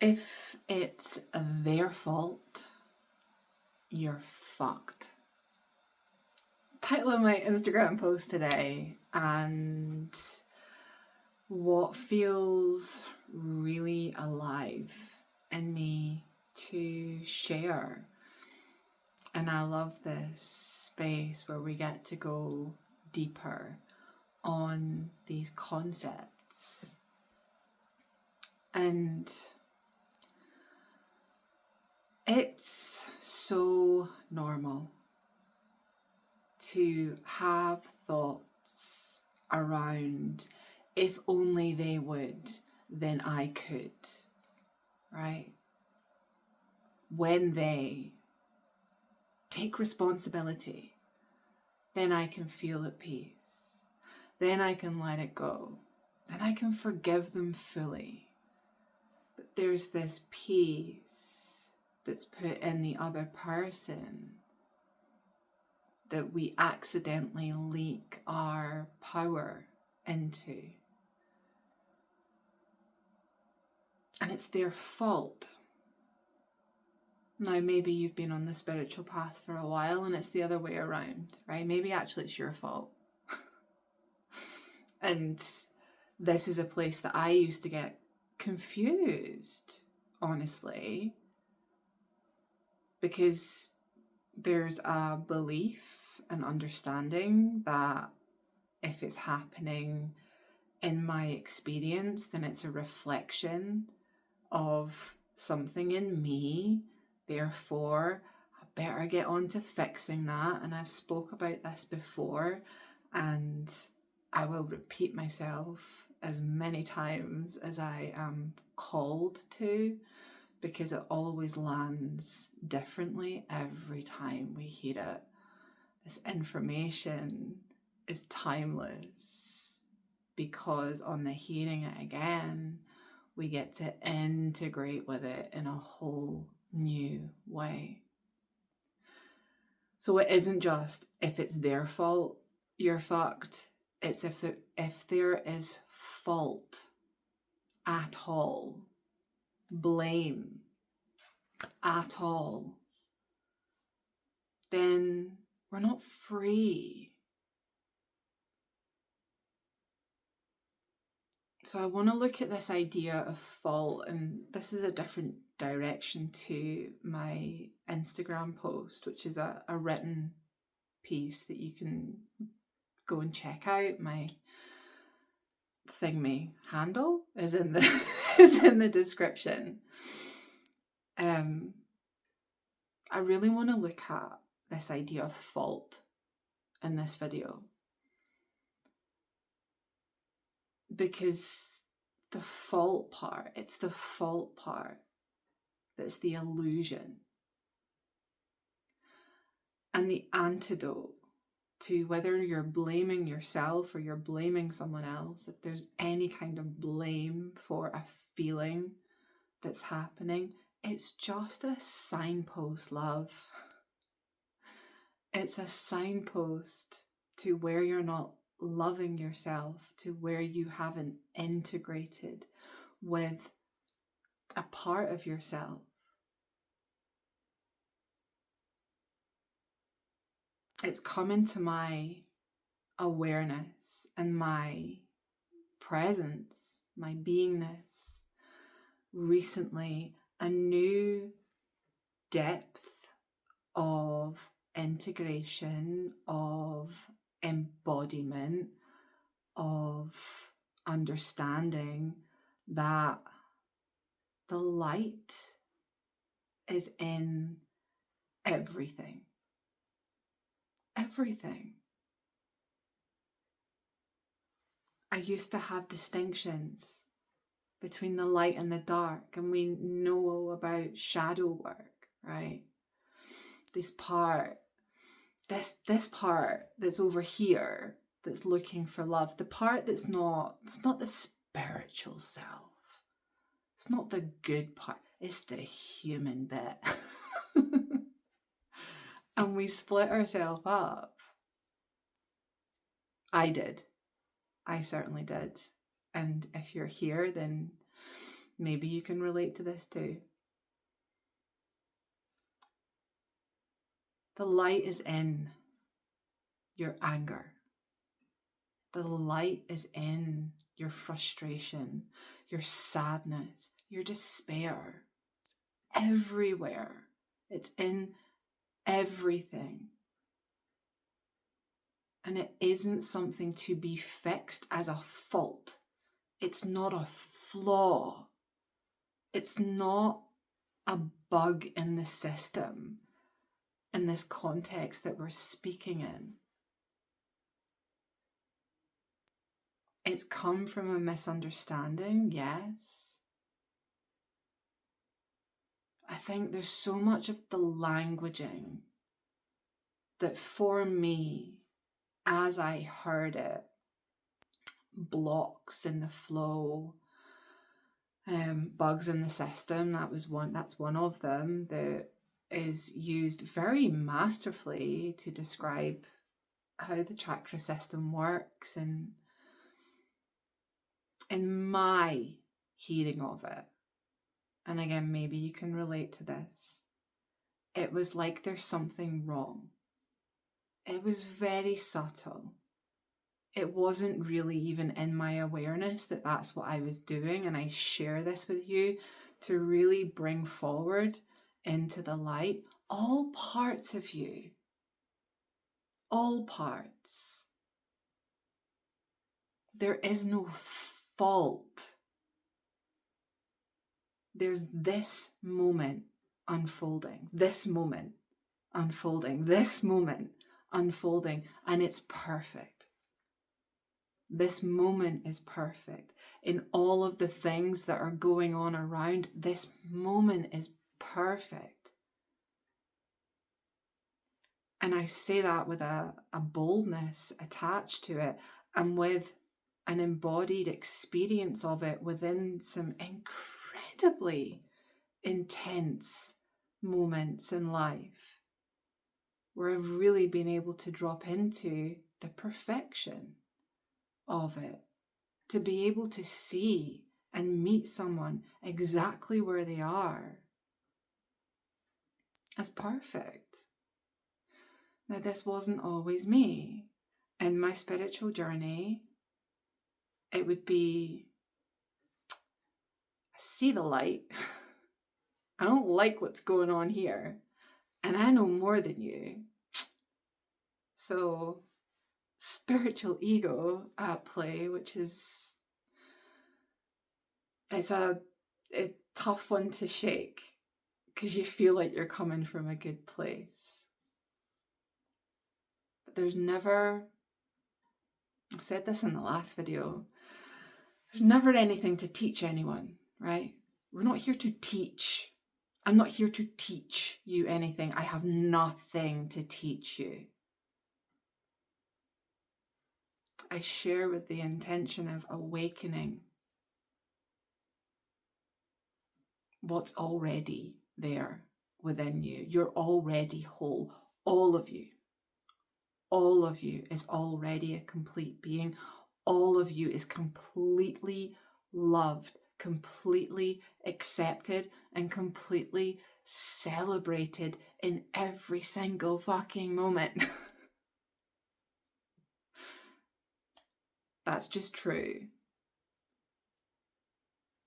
If it's their fault, you're fucked. Title of my Instagram post today, and what feels really alive in me to share. And I love this space where we get to go deeper on these concepts. And it's so normal to have thoughts around, if only they would, then I could, right? When they take responsibility, then I can feel at peace. Then I can let it go. Then I can forgive them fully. But there's this peace that's put in the other person that we accidentally leak our power into. And it's their fault. Now, maybe you've been on the spiritual path for a while and it's the other way around, right? Maybe actually it's your fault. And this is a place that I used to get confused, honestly, because there's a belief and understanding that if it's happening in my experience, then it's a reflection of something in me. Therefore, I better get on to fixing that. And I've spoke about this before, and I will repeat myself as many times as I am called to, because it always lands differently every time we hear it. This information is timeless, because on the hearing it again, we get to integrate with it in a whole new way. So it isn't just if it's their fault, you're fucked. It's if there is fault at all, blame at all, then we're not free. So I want to look at this idea of fault, and this is a different direction to my Instagram post, which is a written piece that you can go and check out. My thingy handle is in the description. I really want to look at this idea of fault in this video, because the fault part, it's the fault part that's the illusion. And the antidote to whether you're blaming yourself or you're blaming someone else, if there's any kind of blame for a feeling that's happening, it's just a signpost, love. It's a signpost to where you're not loving yourself, to where you haven't integrated with a part of yourself. It's coming to my awareness and my presence, my beingness recently, a new depth of integration, of embodiment, of understanding that the light is in everything. Everything. I used to have distinctions between the light and the dark, and we know about shadow work, right? This part that's over here, that's looking for love, the part it's not the spiritual self, it's not the good part, it's the human bit. And we split ourselves up. I certainly did. And if you're here, then Maybe you can relate to this too. The light is in your anger. The light is in your frustration, your sadness, your despair. It's everywhere. It's in everything. And it isn't something to be fixed as a fault. It's not a flaw. It's not a bug in the system in this context that we're speaking in. It's come from a misunderstanding, yes. I think there's so much of the languaging that for me, as I heard it, blocks in the flow, bugs in the system. That's one of them that is used very masterfully to describe how the chakra system works, and in my hearing of it, and again, maybe you can relate to this, it was like there's something wrong. It was very subtle. It wasn't really even in my awareness that that's what I was doing, and I share this with you to really bring forward into the light all parts of you. All parts. There is no fault. There's this moment unfolding, this moment unfolding, this moment unfolding, and it's perfect. This moment is perfect. In all of the things that are going on around, this moment is perfect. And I say that with a boldness attached to it, and with an embodied experience of it within some incredibly intense moments in life, where I've really been able to drop into the perfection of it, to be able to see and meet someone exactly where they are as perfect. Now, this wasn't always me. In my spiritual journey, it would be, I see the light, I don't like what's going on here, and I know more than you. So, spiritual ego at play, which is, it's a tough one to shake, because you feel like you're coming from a good place. But there's never, I said this in the last video, there's never anything to teach anyone, right? We're not here to teach. I'm not here to teach you anything. I have nothing to teach you. I share with the intention of awakening what's already there within you. You're already whole. All of you is already a complete being. All of you is completely loved, completely accepted, and completely celebrated in every single fucking moment. That's just true.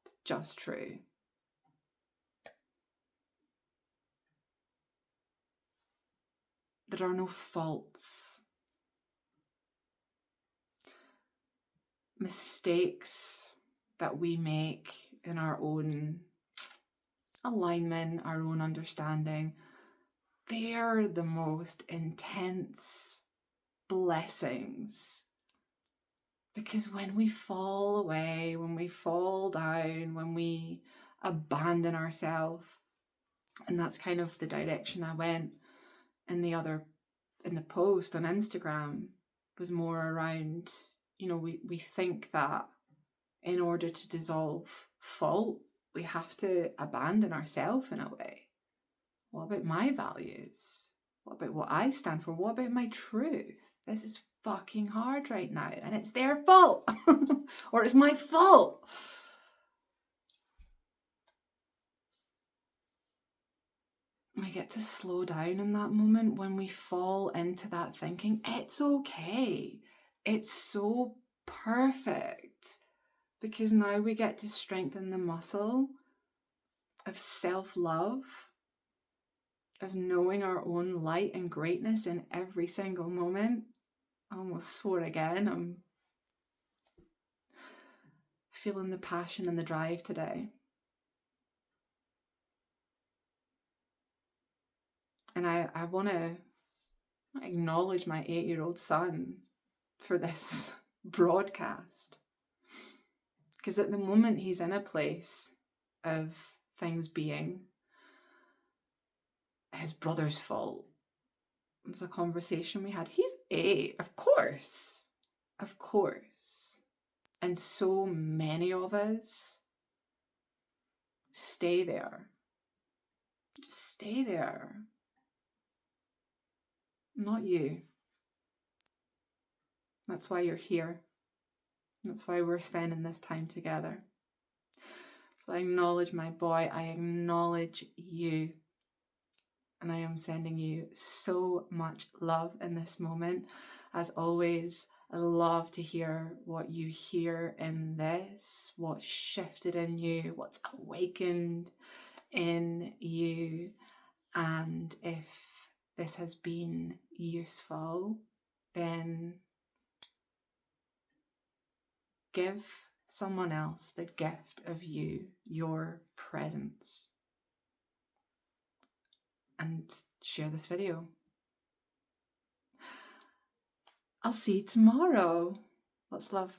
It's just true. There are no faults. Mistakes that we make in our own alignment, our own understanding, they're the most intense blessings. Because when we fall away, when we fall down, when we abandon ourselves, and that's kind of the direction I went in the post on Instagram, was more around, we think that in order to dissolve fault, we have to abandon ourselves in a way. What about my values? What about what I stand for? What about my truth? This is fucking hard right now, and it's their fault. Or it's my fault. get to slow down in that moment when we fall into that thinking. It's okay. It's so perfect, because now we get to strengthen the muscle of self-love, of knowing our own light and greatness in every single moment. I almost swore again. I'm feeling the passion and the drive today. And I want to acknowledge my 8-year-old son for this broadcast. Because at the moment he's in a place of things being his brother's fault. There's a conversation we had. He's 8, of course. Of course. And so many of us stay there. Just stay there. Not you. That's why you're here. That's why we're spending this time together. So I acknowledge my boy. I acknowledge you. And I am sending you so much love in this moment. As always, I love to hear what you hear in this, what's shifted in you, what's awakened in you. And if this has been useful, then give someone else the gift of you, your presence, and share this video. I'll see you tomorrow. Lots of love.